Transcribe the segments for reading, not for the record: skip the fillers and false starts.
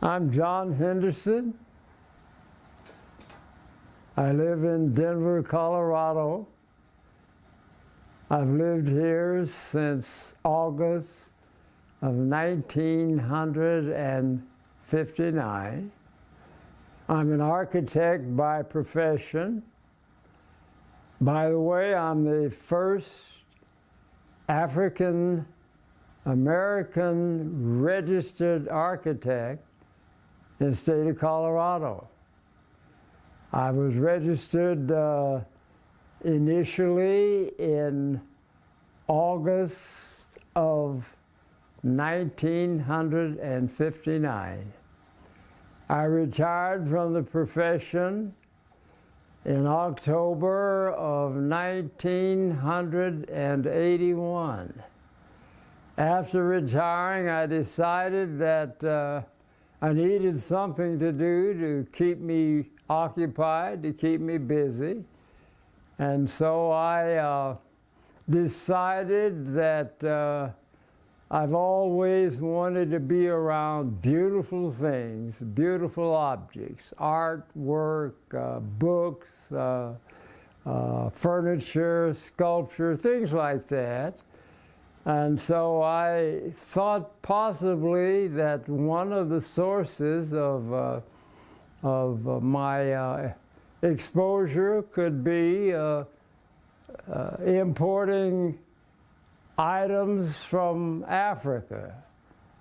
I'm John Henderson. I live in Denver, Colorado. I've lived here since August of 1959. I'm an architect by profession. By the way, I'm the first African American registered architect in the state of Colorado. I was registered initially in August of 1959. I retired from the profession in October of 1981. After retiring, I decided that I needed something to do to keep me occupied, to keep me busy. And so I decided that I've always wanted to be around beautiful things, beautiful objects, artwork, books, furniture, sculpture, things like that. And so I thought possibly that one of the sources of my exposure could be importing items from Africa,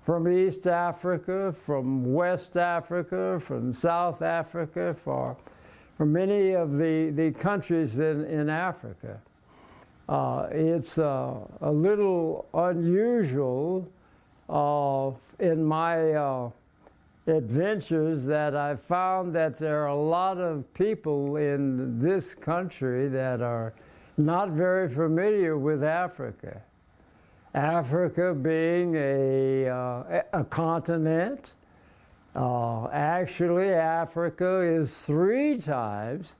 from East Africa, from West Africa, from South Africa, from many of the countries in Africa. It's a little unusual in my adventures that I've found that there are a lot of people in this country that are not very familiar with Africa. Africa being a continent. Actually, Africa is 3 times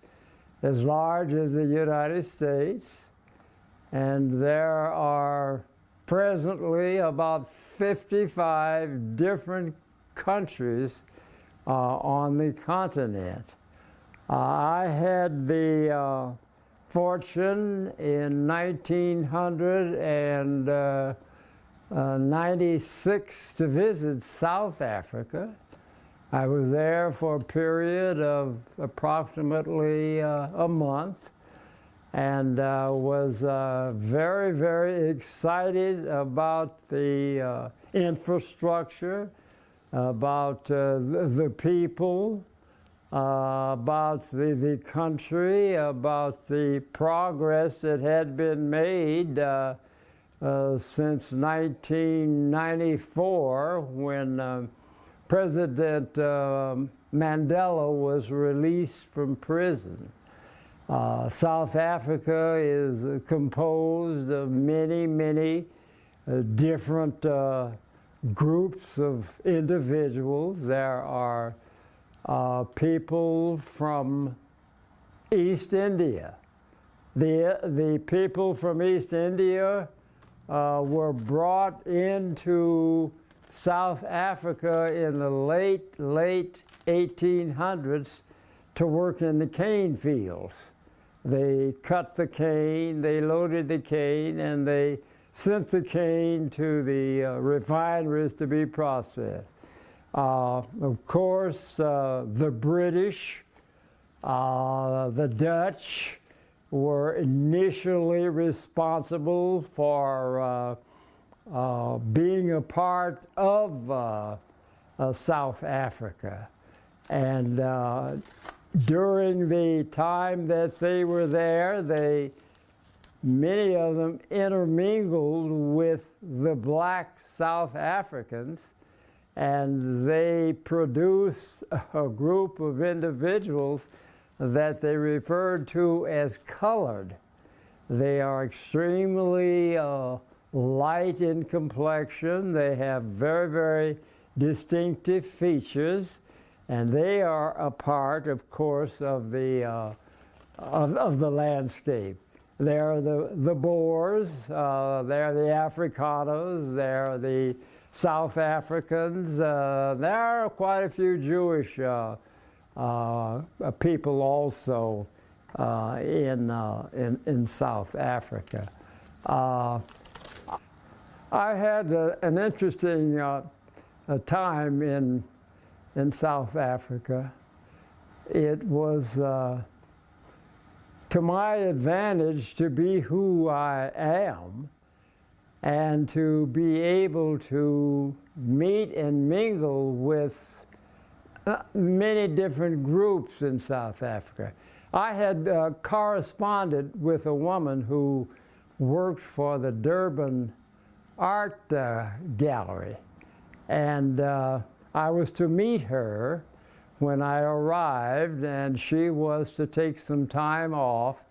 as large as the United States. And there are presently about 55 different countries on the continent. I had the fortune in 1996 to visit South Africa. I was there for a period of approximately a month. And was very, very excited about the infrastructure, about the people, about the country, about the progress that had been made since 1994 when President Mandela was released from prison. South Africa is composed of many different groups of individuals. There are people from East India. The people from East India were brought into South Africa in the late 1800s to work in the cane fields. They cut the cane, they loaded the cane, and they sent the cane to the refineries to be processed. Of course, the British, the Dutch were initially responsible for being a part of South Africa. And during the time that they were there, many of them intermingled with the black South Africans, and they produced a group of individuals that they referred to as colored. They are extremely light in complexion. They have very, very distinctive features. And they are a part, of course, of the landscape. They are the Boers, they are the Afrikanos, they are the South Africans. There are quite a few Jewish people also in South Africa. I had an interesting time in South Africa. It was to my advantage to be who I am and to be able to meet and mingle with many different groups in South Africa. I had corresponded with a woman who worked for the Durban Art Gallery, and I was to meet her when I arrived, and she was to take some time off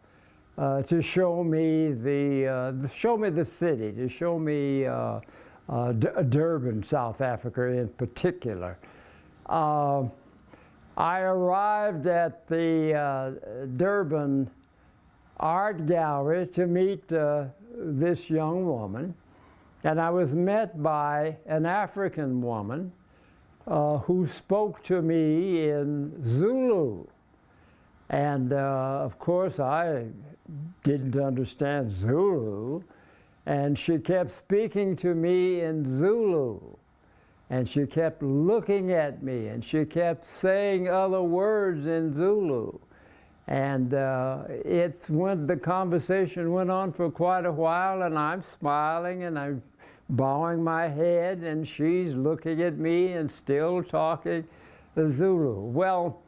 to show me the city, to show me Durban, South Africa in particular. I arrived at the Durban Art Gallery to meet this young woman, and I was met by an African woman who spoke to me in Zulu. And of course, I didn't understand Zulu, and she kept speaking to me in Zulu. And she kept looking at me, and she kept saying other words in Zulu. And the conversation went on for quite a while, and I'm smiling, and I'm bowing my head, and she's looking at me and still talking Zulu. Well,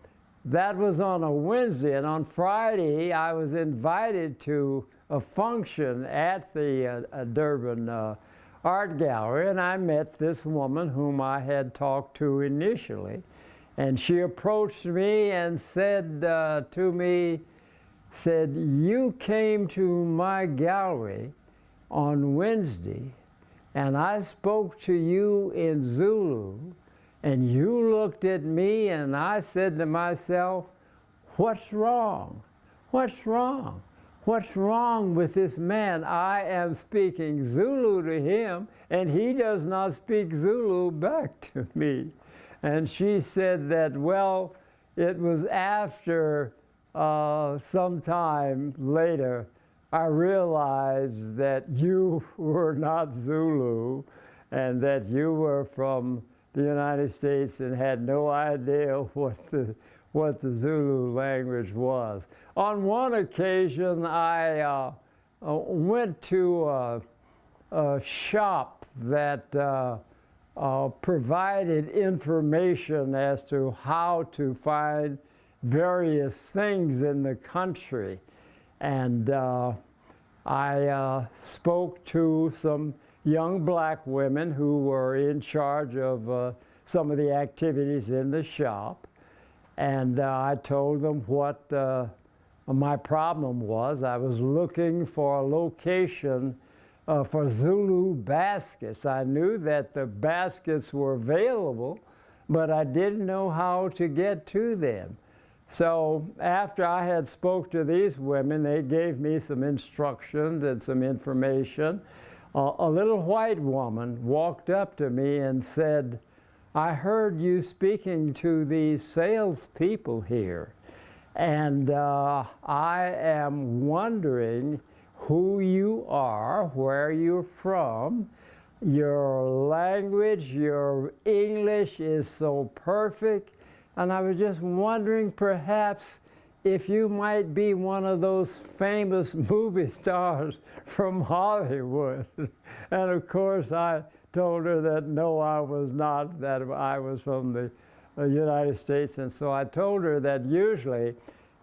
that was on a Wednesday, and on Friday I was invited to a function at the Durban Art Gallery, and I met this woman whom I had talked to initially, and she approached me and said to me, "You came to my gallery on Wednesday, and I spoke to you in Zulu, and you looked at me, and I said to myself, what's wrong? What's wrong? What's wrong with this man? I am speaking Zulu to him, and he does not speak Zulu back to me." And she said that, well, it was after some time later I realized that you were not Zulu and that you were from the United States and had no idea what the Zulu language was. On one occasion, I went to a shop that provided information as to how to find various things in the country. And I spoke to some young black women who were in charge of some of the activities in the shop. And I told them what my problem was. I was looking for a location for Zulu baskets. I knew that the baskets were available, but I didn't know how to get to them. So after I had spoke to these women, they gave me some instructions and some information. A little white woman walked up to me and said, "I heard you speaking to these salespeople here, and I am wondering who you are, where you're from. Your language, your English is so perfect, and I was just wondering perhaps if you might be one of those famous movie stars from Hollywood." And of course I told her that no, I was not, that I was from the United States. And so I told her that usually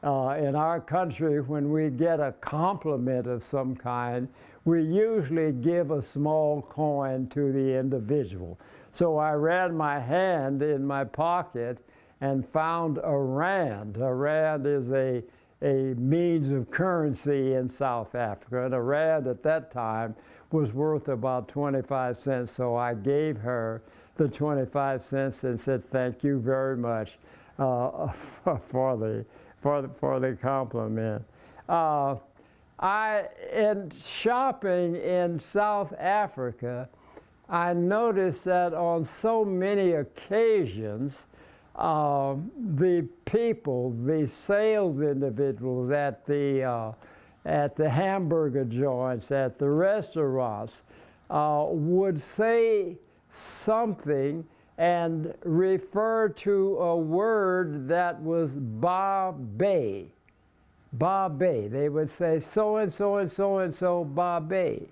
in our country, when we get a compliment of some kind, we usually give a small coin to the individual. So I ran my hand in my pocket and found a rand. A rand is a means of currency in South Africa, and a rand at that time was worth about 25 cents. So I gave her the 25 cents and said, "Thank you very much for the compliment." In shopping in South Africa, I noticed that on so many occasions, the people, the sales individuals at the hamburger joints, at the restaurants, would say something and refer to a word that was Barbie. Barbie. They would say so and so and so and so Barbie.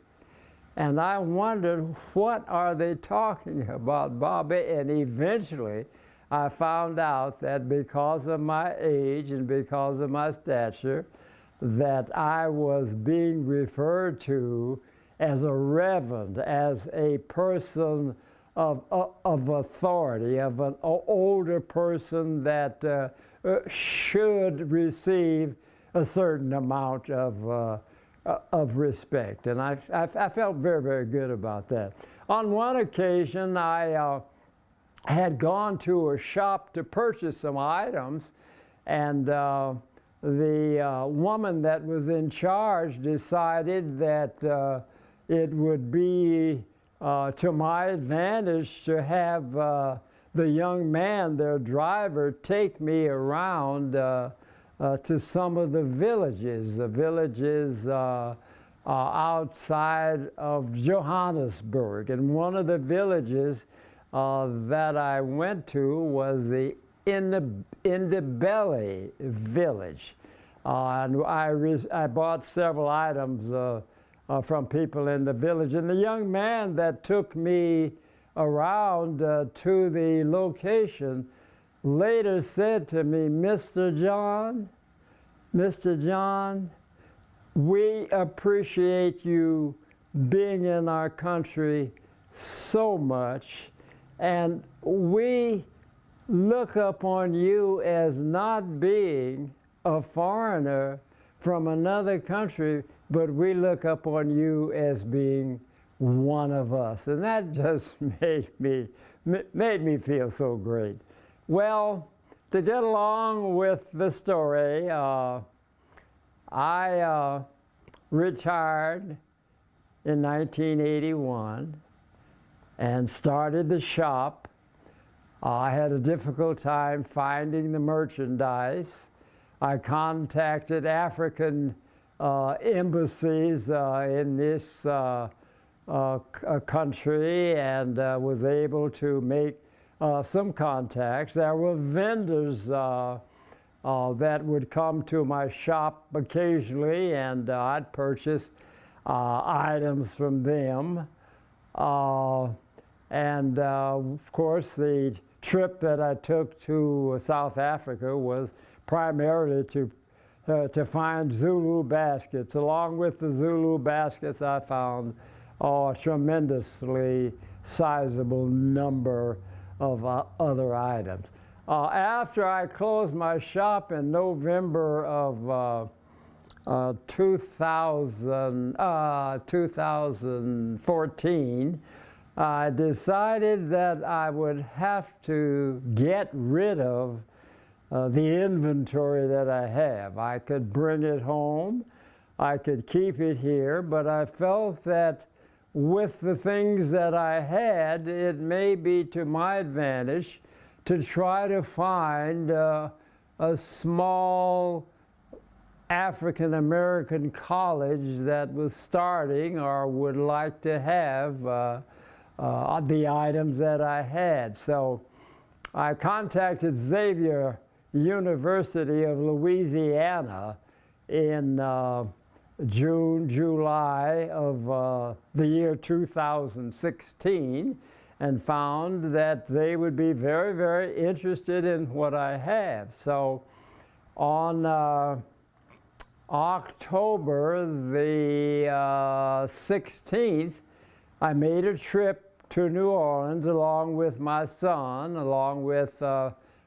And I wondered, what are they talking about, Barbie? And eventually I found out that because of my age and because of my stature, that I was being referred to as a reverend, as a person of authority, of an older person that should receive a certain amount of respect. And I felt very, very good about that. On one occasion, I had gone to a shop to purchase some items, and the woman that was in charge decided that it would be to my advantage to have the young man, their driver, take me around to some of the villages outside of Johannesburg. And one of the villages that I went to was the Indabele village. And I bought several items from people in the village. And the young man that took me around to the location later said to me, Mr. John, we appreciate you being in our country so much, and we look upon you as not being a foreigner from another country, but we look upon you as being one of us. And that just made me feel so great. Well, to get along with the story, I retired in 1981 and started the shop. I had a difficult time finding the merchandise. I contacted African embassies in this country and was able to make some contacts. There were vendors that would come to my shop occasionally, and I'd purchase items from them. And of course, the trip that I took to South Africa was primarily to find Zulu baskets. Along with the Zulu baskets, I found a tremendously sizable number of other items. After I closed my shop in November of 2014, I decided that I would have to get rid of the inventory that I have. I could bring it home, I could keep it here, but I felt that with the things that I had, it may be to my advantage to try to find a small African American college that was starting or would like to have the items that I had. So I contacted Xavier University of Louisiana in July of the year 2016, and found that they would be very, very interested in what I have. So on October the 16th, I made a trip to New Orleans along with my son, along with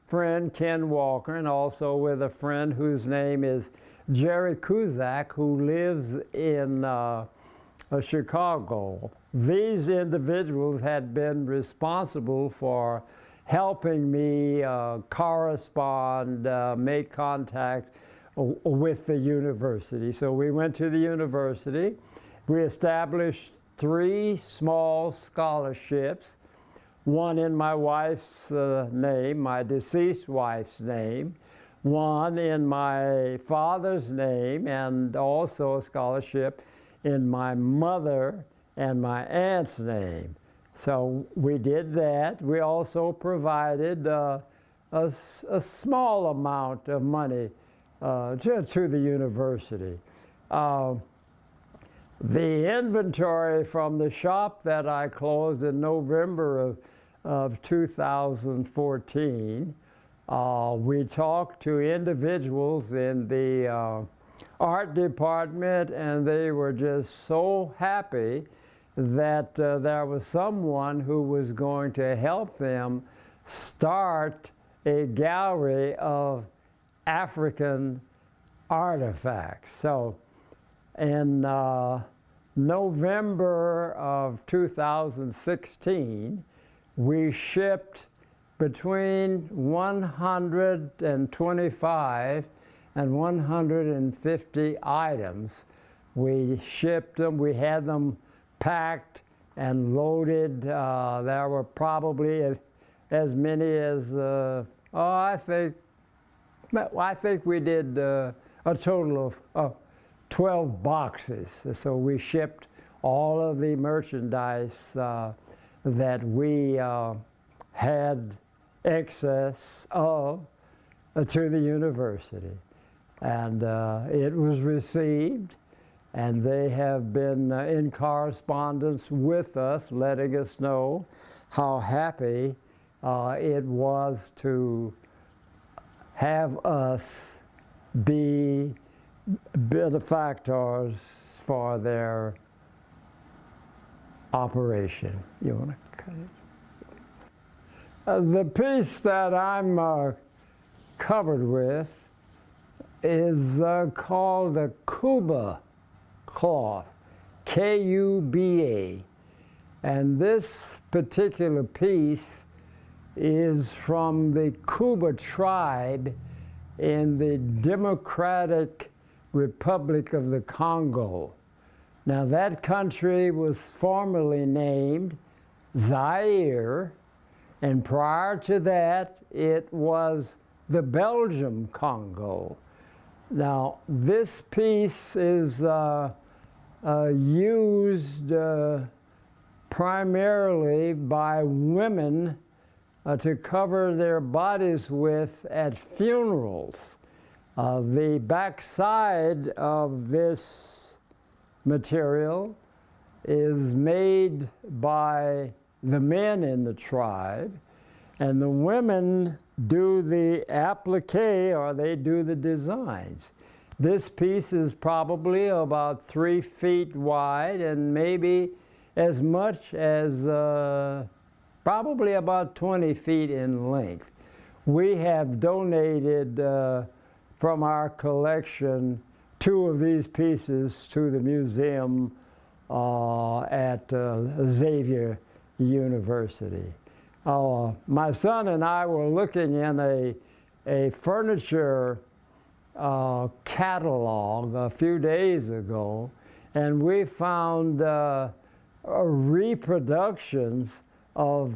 friend Ken Walker, and also with a friend whose name is Jerry Kuzak, who lives in Chicago. These individuals had been responsible for helping me correspond, make contact with the university. So we went to the university. We established 3 small scholarships, one in my wife's name, my deceased wife's name, one in my father's name, and also a scholarship in my mother and my aunt's name. So we did that. We also provided a small amount of money to the university. The inventory from the shop that I closed in November of 2014, we talked to individuals in the art department, and they were just so happy that there was someone who was going to help them start a gallery of African artifacts. So in November of 2016, we shipped between 125 and 150 items. We shipped them, we had them packed and loaded. There were probably as many as, I think we did a total of 12 boxes. So we shipped all of the merchandise that we had excess of to the university. And it was received, and they have been in correspondence with us, letting us know how happy it was to have us be benefactors for their operation. You want to cut it? The piece that I'm covered with is called the Kuba cloth, K-U-B-A. And this particular piece is from the Kuba tribe in the Democratic Republic of the Congo. Now that country was formerly named Zaire, and prior to that it was the Belgium Congo. Now this piece is used primarily by women to cover their bodies with at funerals. The backside of this material is made by the men in the tribe, and the women do the applique, or they do the designs. This piece is probably about 3 feet wide and maybe as much as probably about 20 feet in length. We have donated from our collection 2 of these pieces to the museum at Xavier University. My son and I were looking in a furniture catalog a few days ago, and we found reproductions of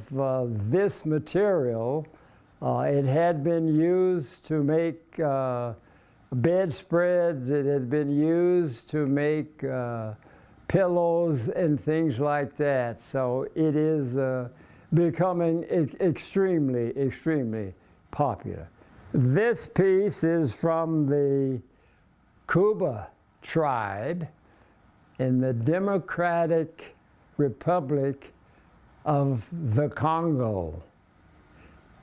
this material. It had been used to make bedspreads, it had been used to make pillows and things like that. So it is becoming extremely, extremely popular. This piece is from the Kuba tribe in the Democratic Republic of the Congo.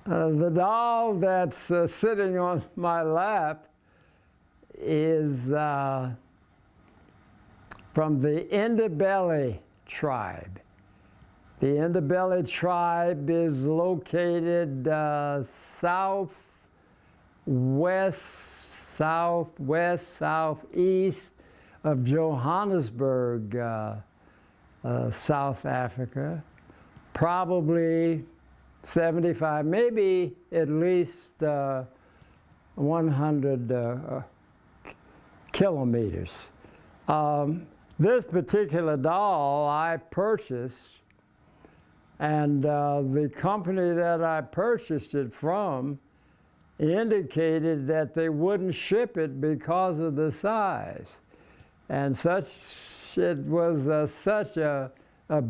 The doll that's sitting on my lap is from the Ndebele tribe. The Ndebele tribe is located southeast of Johannesburg, South Africa, probably 75, maybe at least 100 kilometers. This particular doll I purchased, and the company that I purchased it from indicated that they wouldn't ship it because of the size. And it was such a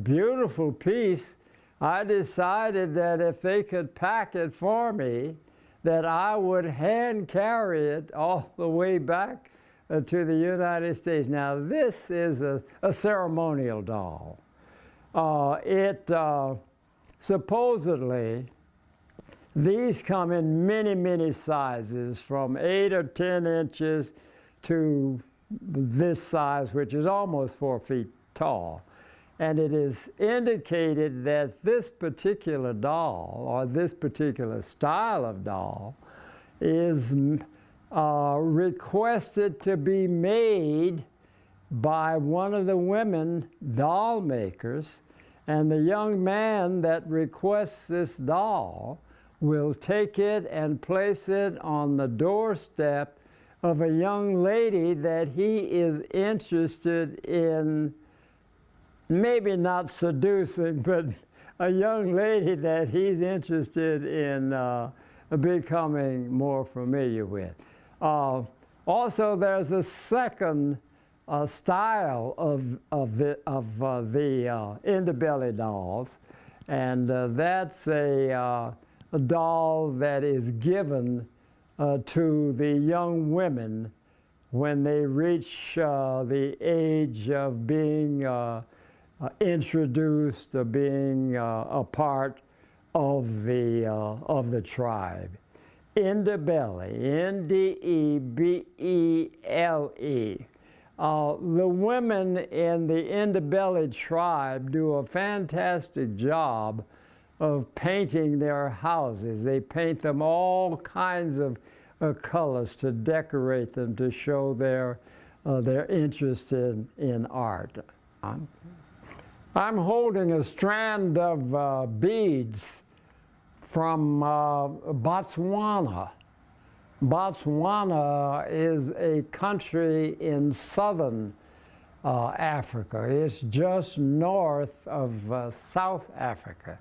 beautiful piece, I decided that if they could pack it for me, that I would hand carry it all the way back to the United States. Now, this is a ceremonial doll. Supposedly, these come in many, many sizes, from 8 or 10 inches to this size, which is almost 4 feet tall. And it is indicated that this particular doll, or this particular style of doll, is requested to be made by one of the women doll makers, and the young man that requests this doll will take it and place it on the doorstep of a young lady that he is interested in, maybe not seducing, but a young lady that he's interested in becoming more familiar with. Also, there's a second style of the underbelly dolls, and that's a doll that is given to the young women when they reach the age of being introduced or being a part of the tribe. Ndebele, Ndebele. The women in the Ndebele tribe do a fantastic job of painting their houses. They paint them all kinds of colors to decorate them, to show their interest in art. I'm holding a strand of beads from Botswana. Botswana is a country in southern Africa. It's just north of South Africa.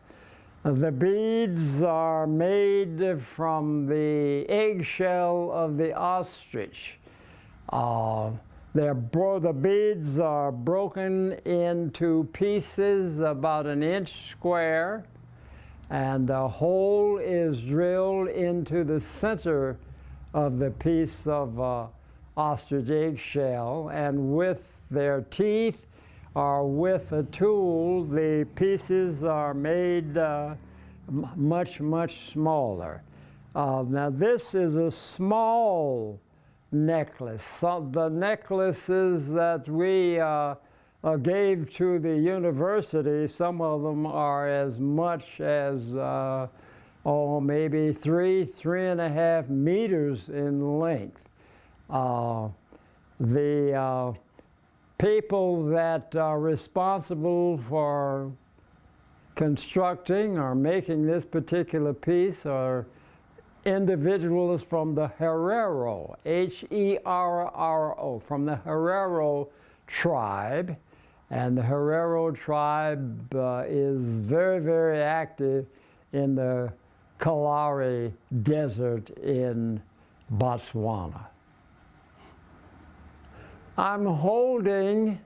The beads are made from the eggshell of the ostrich. The beads are broken into pieces about 1 inch square, and a hole is drilled into the center of the piece of ostrich eggshell, and with their teeth or with a tool, the pieces are made much, much smaller. Now, this is a small necklace. The necklaces that we gave to the university, some of them are as much as maybe 3.5 meters in length. The people that are responsible for constructing or making this particular piece are individuals from the Herero, Herro, from the Herero tribe. And the Herero tribe is very, very active in the Kalahari Desert in Botswana. I'm holding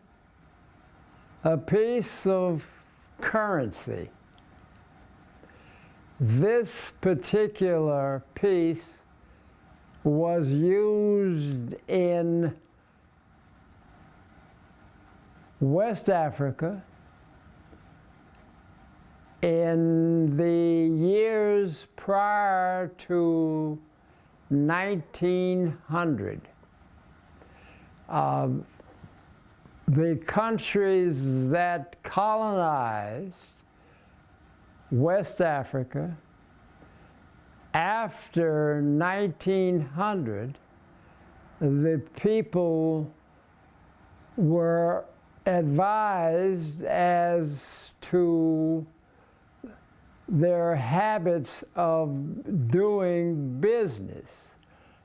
a piece of currency. This particular piece was used in West Africa in the years prior to 1900. The countries that colonized West Africa after 1900, the people were advised as to their habits of doing business.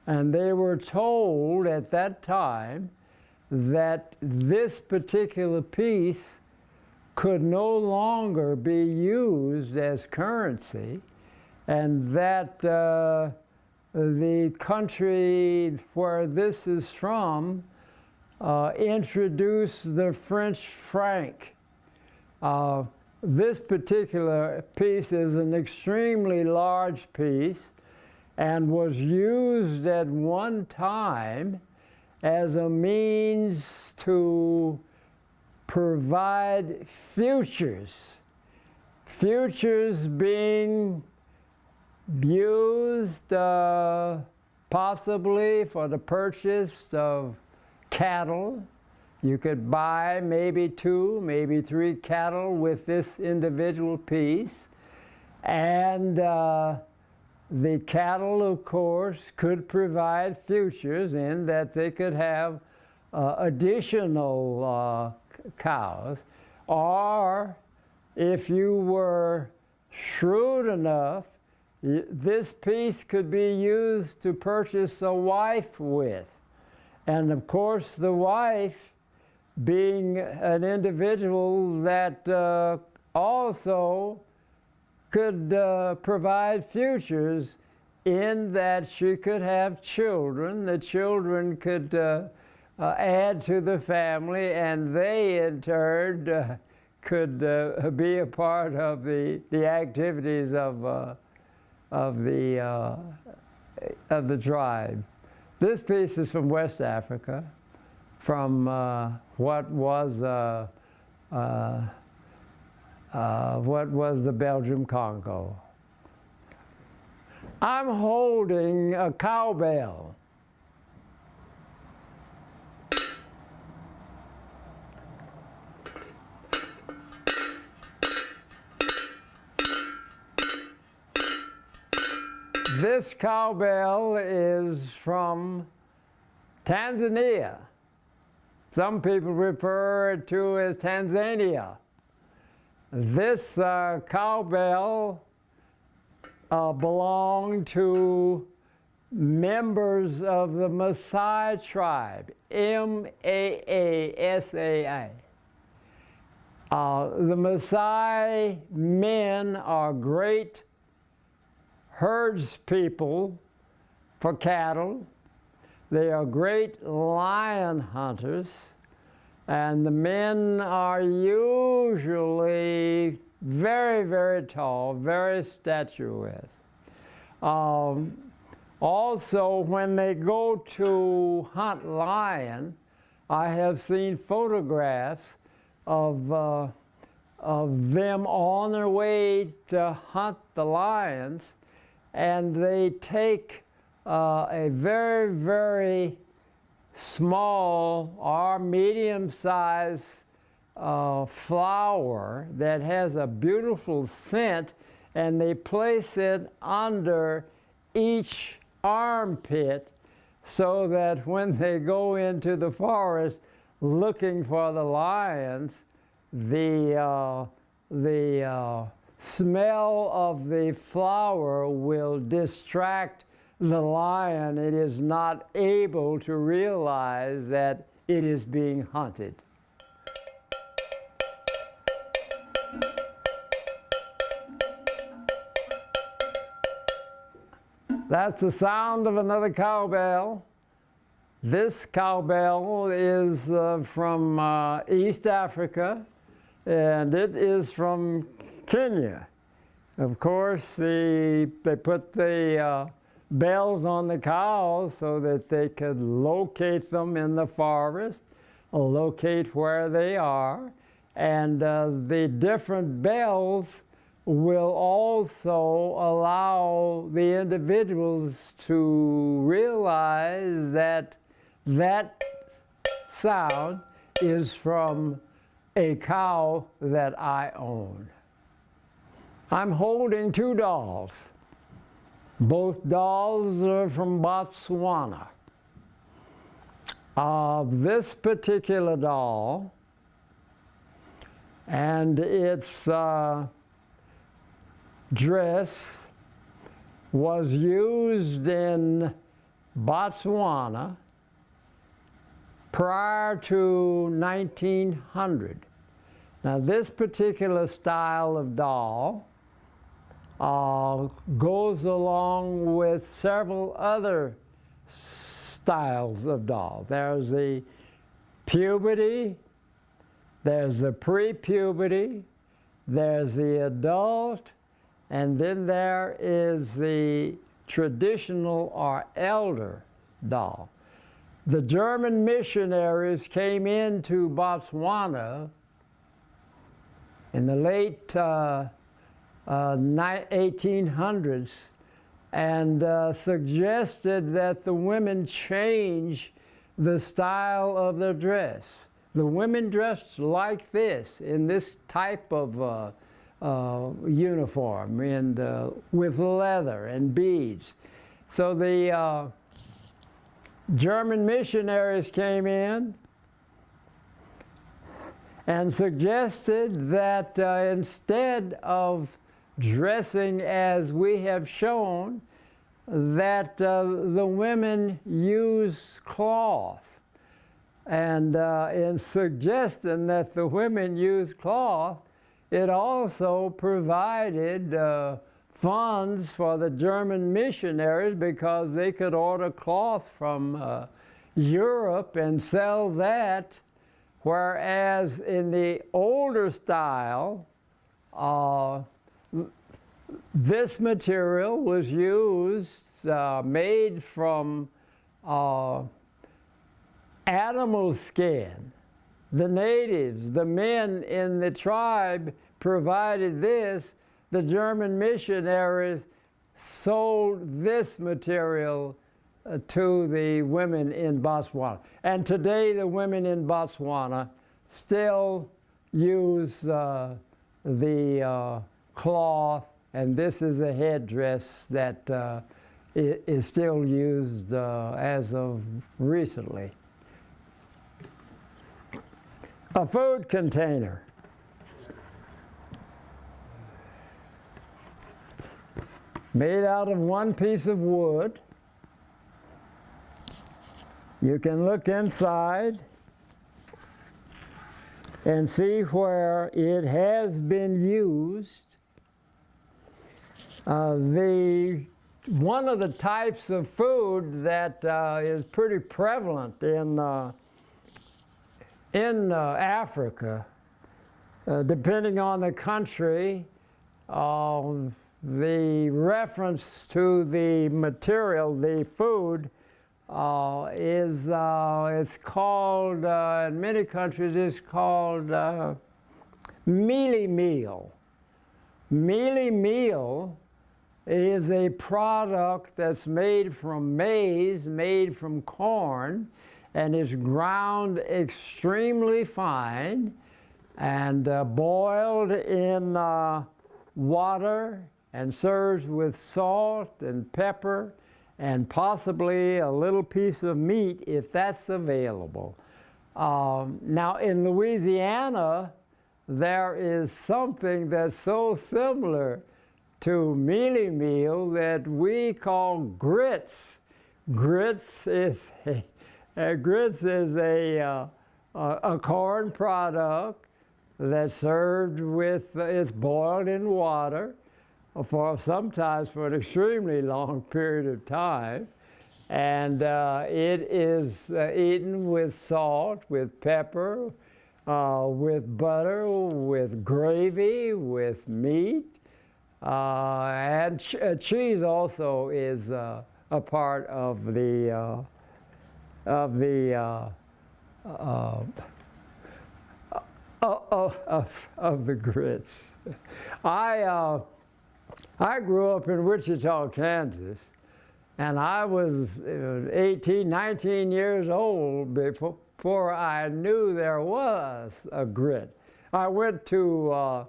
And they were told at that time that this particular piece could no longer be used as currency, and that the country where this is from introduced the French franc. This particular piece is an extremely large piece and was used at one time as a means to provide futures. Futures being used possibly for the purchase of cattle. You could buy maybe 2, maybe 3 cattle with this individual piece. And the cattle, of course, could provide futures in that they could have additional cows. Or if you were shrewd enough, this piece could be used to purchase a wife with. And of course, the wife being an individual that also could provide futures in that she could have children. The children could add to the family, and they in turn could be a part of the activities of the tribe. This piece is from West Africa, from what was the Belgium Congo. I'm holding a cowbell. This cowbell is from Tanzania. Some people refer it to as Tanzania. This cowbell belonged to members of the Maasai tribe, M-A-A-S-A-I. The Maasai men are great herds people for cattle. They are great lion hunters, and the men are usually very, very tall, very statuesque. Also, when they go to hunt lion, I have seen photographs of them on their way to hunt the lions, and they take a very, very small or medium-sized flower that has a beautiful scent, and they place it under each armpit so that when they go into the forest looking for the lions, the smell of the flower will distract the lion. It is not able to realize that it is being hunted. That's the sound of another cowbell. This cowbell is from East Africa, and it is from Kenya. Of course, they put the bells on the cows so that they could locate them in the forest, locate where they are, and the different bells will also allow the individuals to realize that that sound is from a cow that I own. I'm holding 2 dolls. Both dolls are from Botswana. This particular doll and its dress was used in Botswana prior to 1900. Now this particular style of doll goes along with several other styles of doll. There's the puberty, there's the pre-puberty, there's the adult, and then there is the traditional or elder doll. The German missionaries came into Botswana in the late 1800s and suggested that the women change the style of their dress. The women dressed like this, in this type of uniform, and with leather and beads. So the German missionaries came in and suggested that instead of dressing as we have shown, that the women use cloth. And in suggesting that the women use cloth, it also provided funds for the German missionaries, because they could order cloth from Europe and sell that, whereas in the older style, this material was used, made from animal skin. The natives, the men in the tribe provided this. The German missionaries sold this material to the women in Botswana. And today the women in Botswana still use the cloth, and this is a headdress that is still used as of recently. A food container. Made out of one piece of wood. You can look inside and see where it has been used. One of the types of food that is pretty prevalent in Africa, depending on the country, the reference to the material, the food, it's called, in many countries, it's called mealie meal. Mealie meal is a product that's made from maize, made from corn, and is ground extremely fine and boiled in water and served with salt and pepper and possibly a little piece of meat if that's available. Now in Louisiana, there is something that's so similar to mealie meal that we call grits. Grits is a corn product that's served with, it's boiled in water for sometimes for an extremely long period of time, and it is eaten with salt, with pepper, with butter, with gravy, with meat, and cheese also is a part of the grits. I grew up in Wichita, Kansas, and I was 18, 19 years old before I knew there was a grit. I went to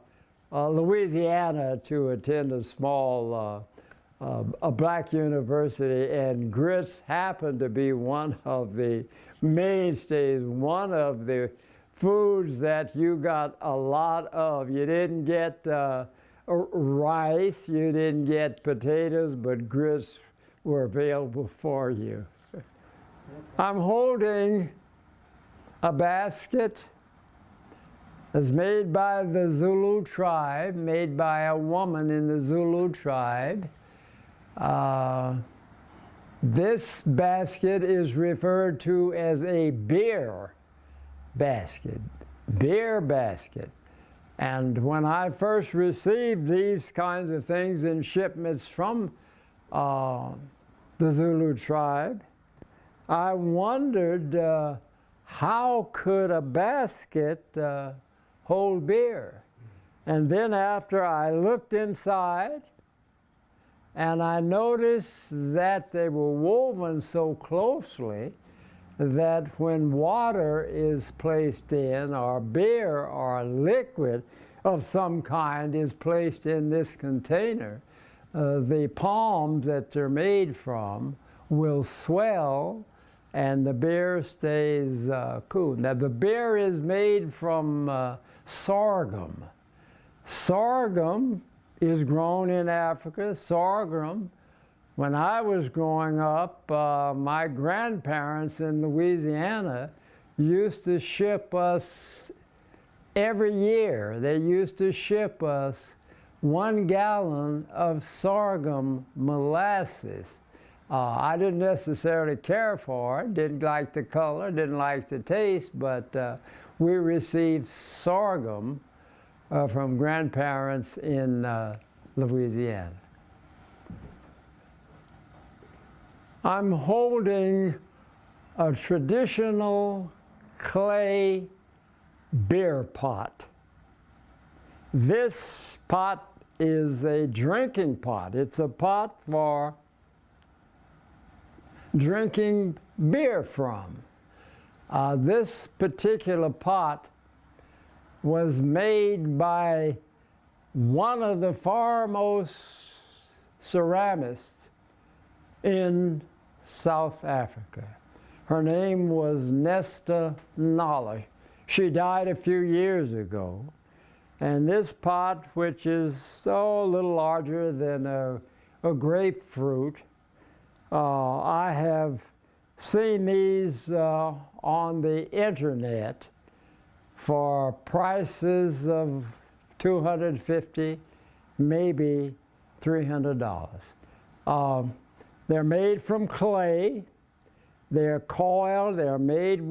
Louisiana to attend a small a black university, and grits happened to be one of the mainstays, one of the foods that you got a lot of. You didn't get rice, you didn't get potatoes, but grits were available for you. I'm holding a basket is made by the Zulu tribe, made by a woman in the Zulu tribe. This basket is referred to as a beer basket, beer basket. And when I first received these kinds of things in shipments from the Zulu tribe, I wondered how could a basket hold beer? And then after I looked inside, and I noticed that they were woven so closely that when water is placed in, or beer or liquid of some kind is placed in this container, the palms that they're made from will swell and the beer stays cool. Now the beer is made from sorghum. Sorghum is grown in Africa. Sorghum, when I was growing up, my grandparents in Louisiana used to ship us every year. They used to ship us 1 gallon of sorghum molasses. I didn't necessarily care for it, didn't like the color, didn't like the taste, but we received sorghum from grandparents in Louisiana. I'm holding a traditional clay beer pot. This pot is a drinking pot. It's a pot for drinking beer from. This particular pot was made by one of the foremost ceramists in South Africa. Her name was Nesta Nala. She died a few years ago. And this pot, which is so a little larger than a grapefruit, I have seen these on the internet for prices of $250, maybe $300. They're made from clay. They're coiled. They're made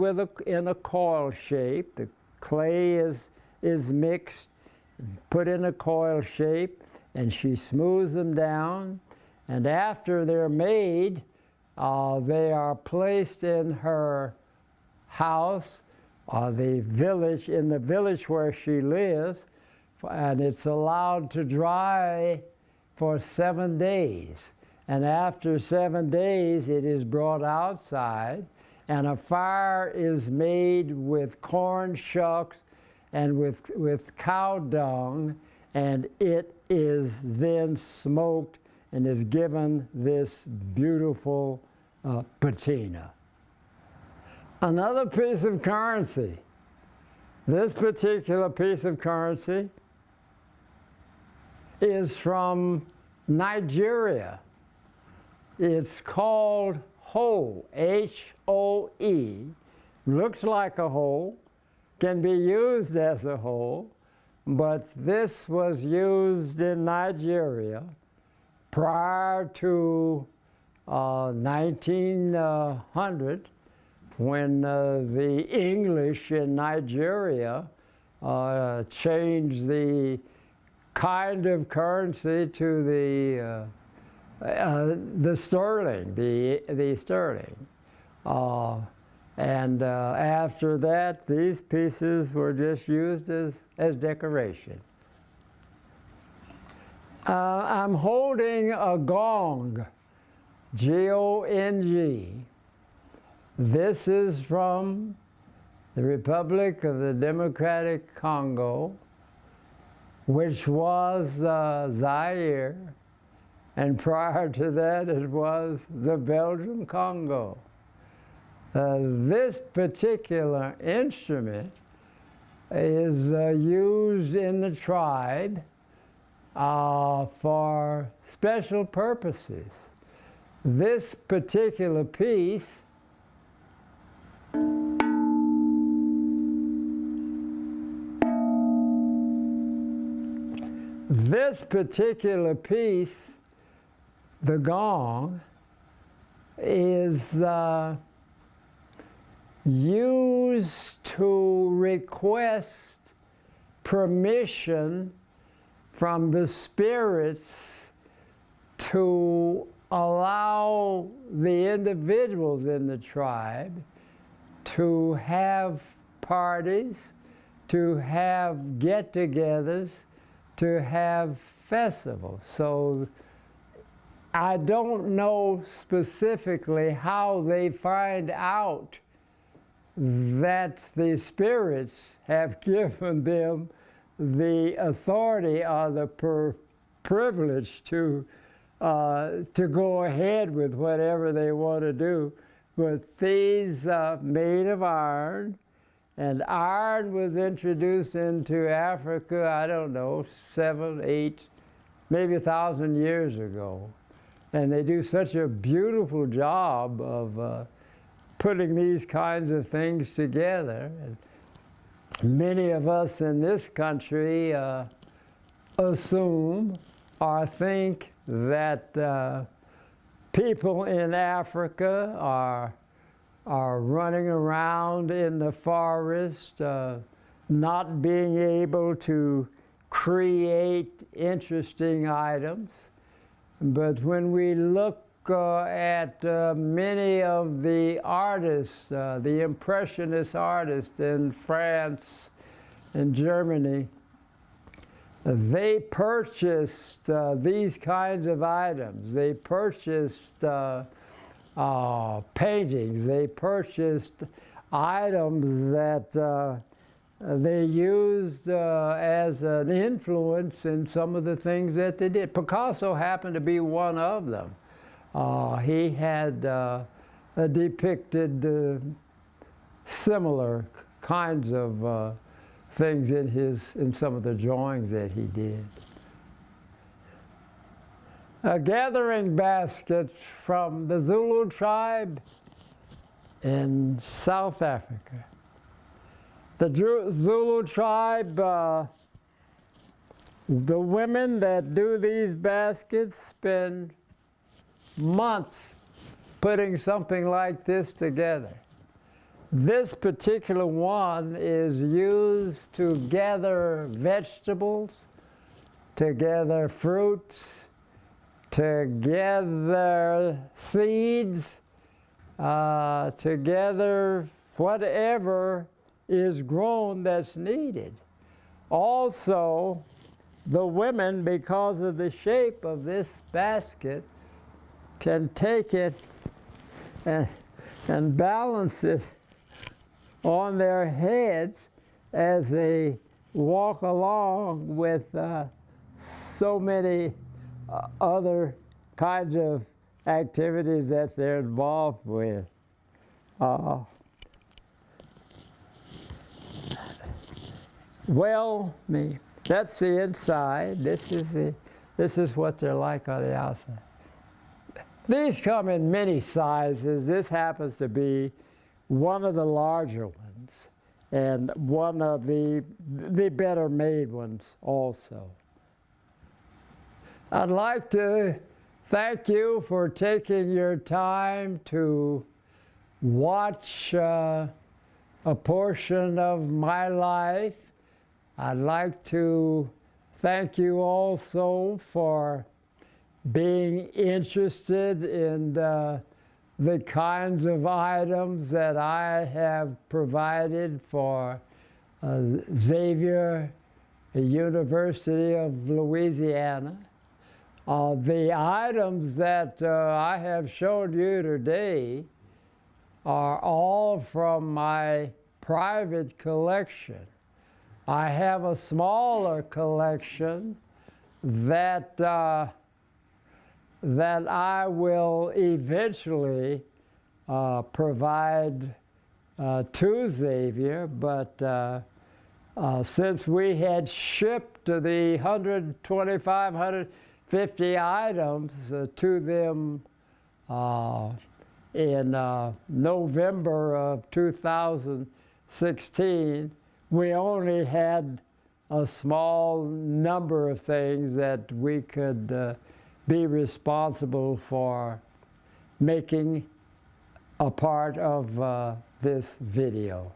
in a coil shape. The clay is mixed, put in a coil shape, and she smooths them down. And after they're made, they are placed in her house, or the village, in the village where she lives, and it's allowed to dry for 7 days. And after 7 days, it is brought outside, and a fire is made with corn shucks and with cow dung, and it is then smoked and is given this beautiful patina. Another piece of currency. This particular piece of currency is from Nigeria. It's called hoe, H-O-E. Looks like a hoe, can be used as a hoe, but this was used in Nigeria prior to 1900, when the English in Nigeria changed the kind of currency to the sterling, the sterling. And after that, these pieces were just used as decoration. I'm holding a gong, G-O-N-G. This is from the Republic of the Democratic Congo, which was Zaire, and prior to that it was the Belgian Congo. This particular instrument is used in the tribe for special purposes. This particular piece This particular piece, the gong, is used to request permission from the spirits to allow the individuals in the tribe to have parties, to have get-togethers, to have festivals. So I don't know specifically how they find out that the spirits have given them the authority or the privilege to go ahead with whatever they want to do. But these made of iron, and iron was introduced into Africa, I don't know, 7, 8, maybe 1,000 years ago. And they do such a beautiful job of putting these kinds of things together. And many of us in this country assume or think that people in Africa are running around in the forest, not being able to create interesting items. But when we look at many of the artists, the Impressionist artists in France and Germany, they purchased these kinds of items. They purchased paintings. They purchased items that they used as an influence in some of the things that they did. Picasso happened to be one of them. He had depicted similar kinds of things in some of the drawings that he did. A gathering basket from the Zulu tribe in South Africa. The Zulu tribe, the women that do these baskets spend months putting something like this together. This particular one is used to gather vegetables, to gather fruits, to gather seeds, to gather whatever is grown that's needed. Also, the women, because of the shape of this basket, can take it and balance it on their heads as they walk along with so many other kinds of activities that they're involved with. Well, that's the inside. This is what they're like on the outside. These come in many sizes. This happens to be one of the larger ones and one of the better made ones also. I'd like to thank you for taking your time to watch a portion of my life. I'd like to thank you also for being interested in the kinds of items that I have provided for Xavier University of Louisiana. The items that I have showed you today are all from my private collection. I have a smaller collection that I will eventually provide to Xavier, but since we had shipped the 125, 150 items to them in November of 2016, we only had a small number of things that we could be responsible for making a part of this video.